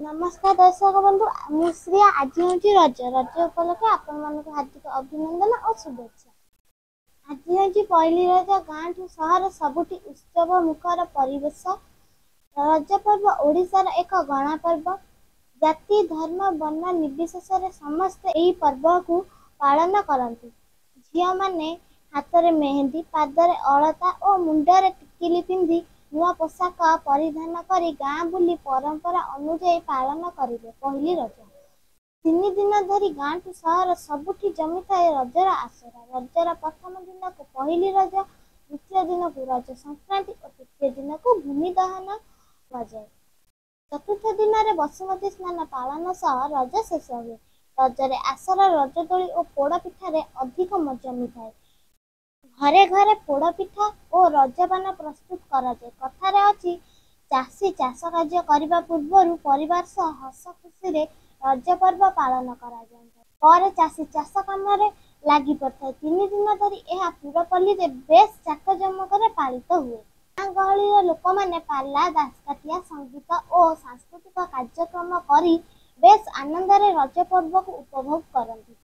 नमस्कार दर्शक बंधु मु श्रिया आज हूँ रज रज उपलक्षे आपण मानक हार्दिक अभिनंदन और शुभेच्छा। आज हूँ पहली रज गाँ ठू सहर सबुठी उत्सव मुखर परिवेश। रज पर्व ओडिशार एक गणपर्व। जाति धर्म वर्ण निर्विशेष समस्ते यही पर्व को पालन करती। झील मैंने हाथ में मेहंदी पादरे अलता और मुंडरे टिकिली पिंधि नुआ पोशाक परिधान करी गाँ बुली परंपरा अनुजाई पालन करिवे पहली रज। 3 दिन धरी गाँ ठू सहर सबुठी जमी थाए रजर आसरा। रजर प्रथम दिन को पहली रज, द्वितीय दिन को रज संक्रांति और तृतीय दिन को भूमि दहन हुए। चतुर्थ दिन में बसुमती स्नान पालन सह रज शेष हुए। रजरे आसरा रजदोली और पोड़ पिठारे अधिक जमी थाए। घरे घरे पोड़ पिठा और रजपान प्रस्तुत करा जाए। कथारे अछि चाषी चाष कार्य करने पूर्व परिवार सह हस खुशी रज पर्व पालन करा जाए। पर चाषी चाष काम लगी पड़ता। 3 दिन धरी यह पुरपल्ली बेस चाकजमक पालित हुए। गाँ गहली लोक मैंने पाला दासकाठिया संगीत और सांस्कृतिक कार्यक्रम करी बेस आनंद रज पर्व को उपभोग करती।